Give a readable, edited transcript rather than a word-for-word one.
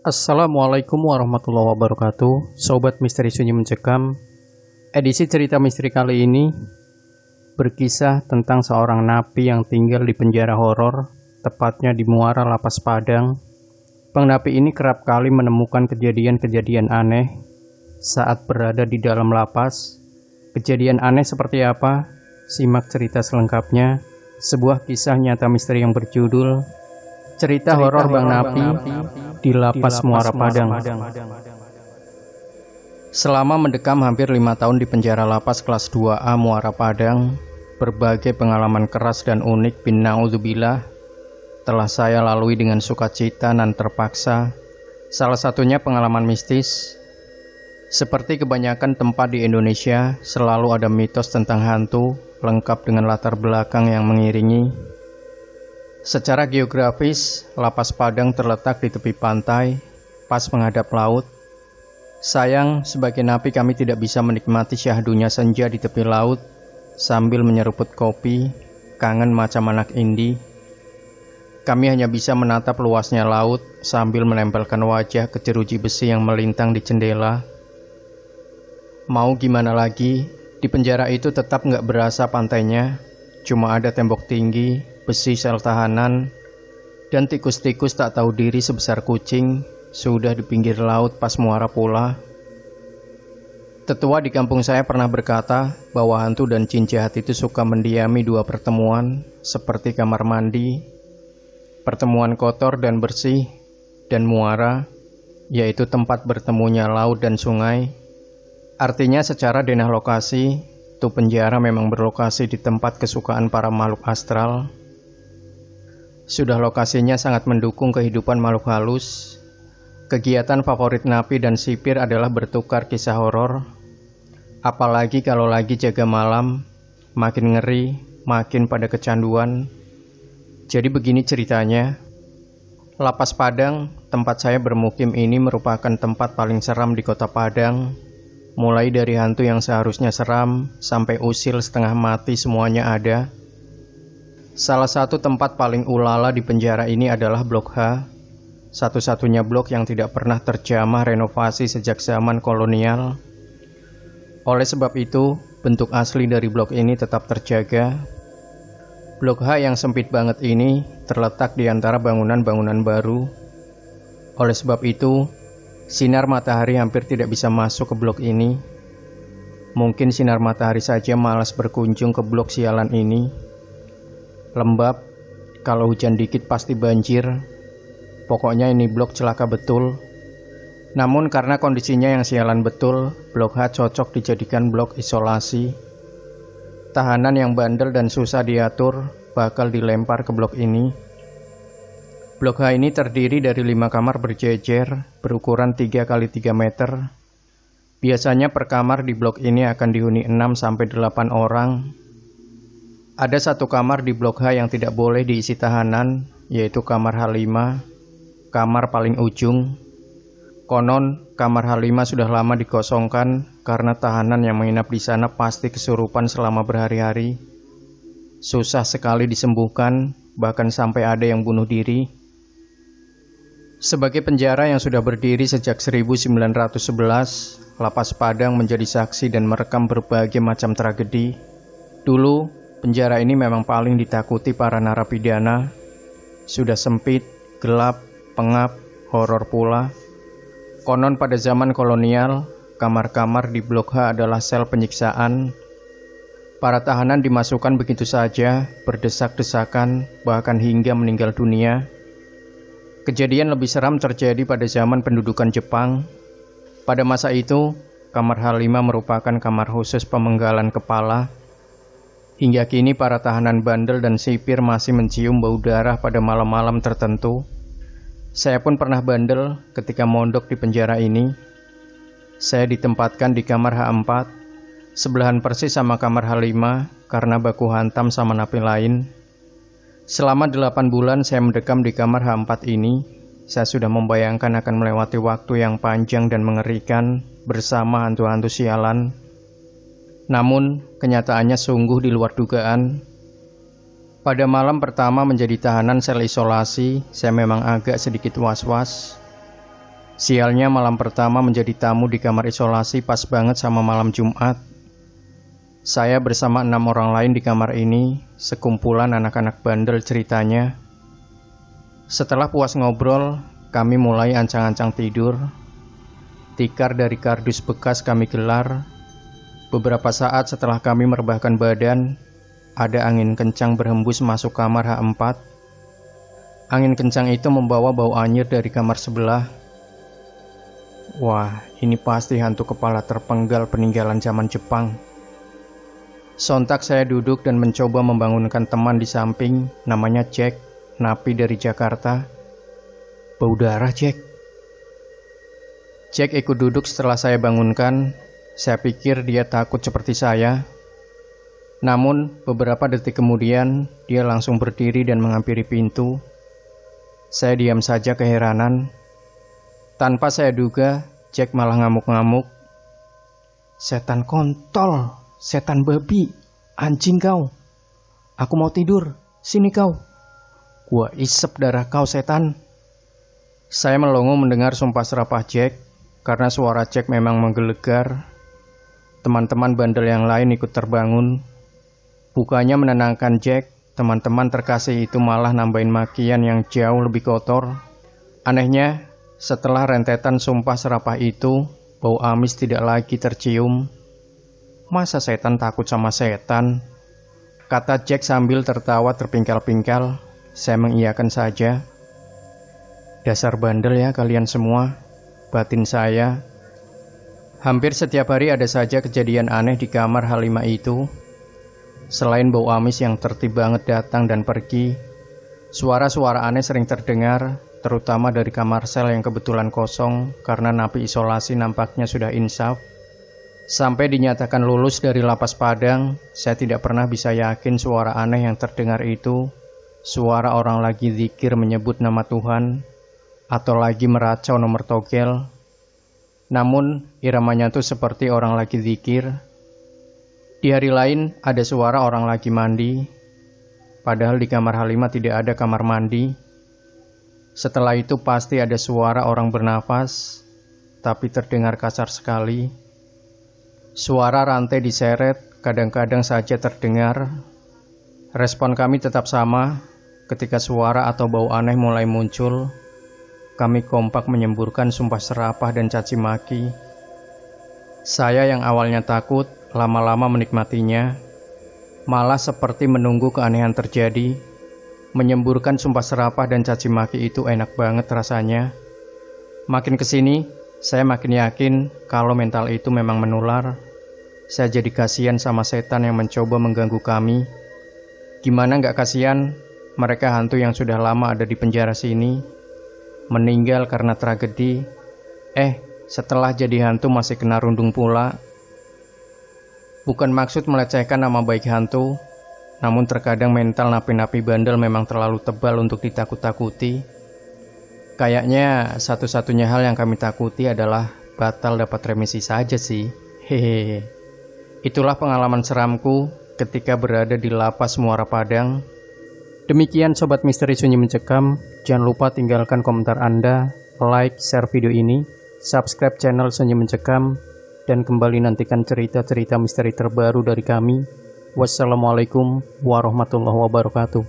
Assalamualaikum warahmatullahi wabarakatuh. Sobat Misteri Sunyi Mencekam. Edisi cerita misteri kali ini berkisah tentang seorang napi yang tinggal di penjara horor, tepatnya di Muara Lapas Padang. Pengnapi ini kerap kali menemukan kejadian-kejadian aneh saat berada di dalam lapas. Kejadian aneh seperti apa? Simak cerita selengkapnya. Sebuah kisah nyata misteri yang berjudul Cerita Horor Bang Napi di Lapas Muara Padang. Selama mendekam hampir 5 tahun di penjara lapas kelas 2A Muara Padang, berbagai pengalaman keras dan unik bin na'udzubillah telah saya lalui dengan sukacita dan terpaksa. Salah satunya pengalaman mistis. Seperti kebanyakan tempat di Indonesia, selalu ada mitos tentang hantu, lengkap dengan latar belakang yang mengiringi. Secara geografis, Lapas Padang terletak di tepi pantai, pas menghadap laut. Sayang, sebagai napi kami tidak bisa menikmati syahdunya senja di tepi laut sambil menyeruput kopi, kangen macam anak indie. Kami hanya bisa menatap luasnya laut sambil menempelkan wajah ke jeruji besi yang melintang di jendela. Mau gimana lagi, di penjara itu tetap nggak berasa pantainya, cuma ada tembok tinggi, besi sel tahanan, dan tikus-tikus tak tahu diri sebesar kucing sudah di pinggir laut pas muara pula. Tetua di kampung saya pernah berkata bahwa hantu dan jin jahat itu suka mendiami dua pertemuan seperti kamar mandi, pertemuan kotor dan bersih, dan muara, yaitu tempat bertemunya laut dan sungai. Artinya secara denah lokasi, itu penjara memang berlokasi di tempat kesukaan para makhluk astral. Sudah lokasinya sangat mendukung kehidupan makhluk halus. Kegiatan favorit napi dan sipir adalah bertukar kisah horor. Apalagi kalau lagi jaga malam, makin ngeri, makin pada kecanduan. Jadi begini ceritanya. Lapas Padang, tempat saya bermukim ini merupakan tempat paling seram di kota Padang. Mulai dari hantu yang seharusnya seram, sampai usil setengah mati semuanya ada. Salah satu tempat paling ulala di penjara ini adalah Blok H, satu-satunya blok yang tidak pernah terjamah renovasi sejak zaman kolonial. Oleh sebab itu, bentuk asli dari blok ini tetap terjaga. Blok H yang sempit banget ini terletak di antara bangunan-bangunan baru. Oleh sebab itu, sinar matahari hampir tidak bisa masuk ke blok ini. Mungkin sinar matahari saja malas berkunjung ke blok sialan ini. Lembab, kalau hujan dikit pasti banjir. Pokoknya ini blok celaka betul. Namun karena kondisinya yang sialan betul, Blok H cocok dijadikan blok isolasi. Tahanan yang bandel dan susah diatur bakal dilempar ke blok ini. Blok H ini terdiri dari 5 kamar berjejer berukuran 3 x 3 meter. Biasanya per kamar di blok ini akan dihuni 6-8 orang. Ada satu kamar di Blok H yang tidak boleh diisi tahanan, yaitu kamar H5, kamar paling ujung. Konon, kamar H5 sudah lama dikosongkan karena tahanan yang menginap di sana pasti kesurupan selama berhari-hari. Susah sekali disembuhkan, bahkan sampai ada yang bunuh diri. Sebagai penjara yang sudah berdiri sejak 1911, Lapas Padang menjadi saksi dan merekam berbagai macam tragedi. Dulu, penjara ini memang paling ditakuti para narapidana. Sudah sempit, gelap, pengap, horor pula. Konon pada zaman kolonial, kamar-kamar di Blok H adalah sel penyiksaan. Para tahanan dimasukkan begitu saja, berdesak-desakan, bahkan hingga meninggal dunia. Kejadian lebih seram terjadi pada zaman pendudukan Jepang. Pada masa itu, kamar H5 merupakan kamar khusus pemenggalan kepala. Hingga kini para tahanan bandel dan sipir masih mencium bau darah pada malam-malam tertentu. Saya pun pernah bandel ketika mondok di penjara ini. Saya ditempatkan di kamar H4, sebelahan persis sama kamar H5 karena baku hantam sama napi lain. Selama 8 bulan saya mendekam di kamar H4 ini, saya sudah membayangkan akan melewati waktu yang panjang dan mengerikan bersama hantu-hantu sialan. Namun, kenyataannya sungguh di luar dugaan. Pada malam pertama menjadi tahanan sel isolasi, saya memang agak sedikit was-was. Sialnya malam pertama menjadi tamu di kamar isolasi pas banget sama malam Jumat. Saya bersama 6 orang lain di kamar ini, sekumpulan anak-anak bandel ceritanya. Setelah puas ngobrol, kami mulai ancang-ancang tidur. Tikar dari kardus bekas kami gelar. Beberapa saat setelah kami merebahkan badan, ada angin kencang berhembus masuk kamar H4. Angin kencang itu membawa bau anyir dari kamar sebelah. Wah, ini pasti hantu kepala terpenggal peninggalan zaman Jepang. Sontak saya duduk dan mencoba membangunkan teman di samping, namanya Jack, napi dari Jakarta. Bau darah, Jack. Jack ikut duduk setelah saya bangunkan. Saya pikir dia takut seperti saya. Namun, beberapa detik kemudian, dia langsung berdiri dan menghampiri pintu. Saya diam saja keheranan. Tanpa saya duga, Jack malah ngamuk-ngamuk. Setan kontol, setan babi, anjing kau. Aku mau tidur, sini kau. Gua isep darah kau setan. Saya melongo mendengar sumpah serapah Jack, karena suara Jack memang menggelegar. Teman-teman bandel yang lain ikut terbangun. Bukannya menenangkan Jack, teman-teman terkasih itu malah nambahin makian yang jauh lebih kotor. Anehnya, setelah rentetan sumpah serapah itu, bau amis tidak lagi tercium. Masa setan takut sama setan? Kata Jack sambil tertawa terpingkal-pingkal. Saya mengiyakan saja. Dasar bandel ya kalian semua, batin saya. Hampir setiap hari ada saja kejadian aneh di kamar H5 itu. Selain bau amis yang tertib banget datang dan pergi, suara-suara aneh sering terdengar, terutama dari kamar sel yang kebetulan kosong karena napi isolasi nampaknya sudah insaf. Sampai dinyatakan lulus dari lapas Padang, saya tidak pernah bisa yakin suara aneh yang terdengar itu suara orang lagi zikir menyebut nama Tuhan atau lagi meracau nomor togel. Namun iramanya tuh seperti orang lagi zikir. Di hari lain ada suara orang lagi mandi, padahal di kamar H5 tidak ada kamar mandi. Setelah itu pasti ada suara orang bernafas, tapi terdengar kasar sekali. Suara rantai diseret kadang-kadang saja terdengar. Respon kami tetap sama. Ketika suara atau bau aneh mulai muncul, kami kompak menyemburkan sumpah serapah dan caci maki. Saya yang awalnya takut, lama-lama menikmatinya. Malah seperti menunggu keanehan terjadi. Menyemburkan sumpah serapah dan caci maki itu enak banget rasanya. Makin kesini, saya makin yakin kalau mental itu memang menular. Saya jadi kasihan sama setan yang mencoba mengganggu kami. Gimana nggak kasihan? Mereka hantu yang sudah lama ada di penjara sini, meninggal karena tragedi. Setelah jadi hantu masih kena rundung pula. Bukan maksud melecehkan nama baik hantu, namun terkadang mental napi-napi bandel memang terlalu tebal untuk ditakut-takuti. Kayaknya satu-satunya hal yang kami takuti adalah batal dapat remisi saja sih. Hehehe. Itulah pengalaman seramku ketika berada di lapas Muara Padang. Demikian Sobat Misteri Sunyi Mencekam. Jangan lupa tinggalkan komentar Anda, like, share video ini, subscribe channel Sunyi Mencekam, dan kembali nantikan cerita-cerita misteri terbaru dari kami. Wassalamualaikum warahmatullahi wabarakatuh.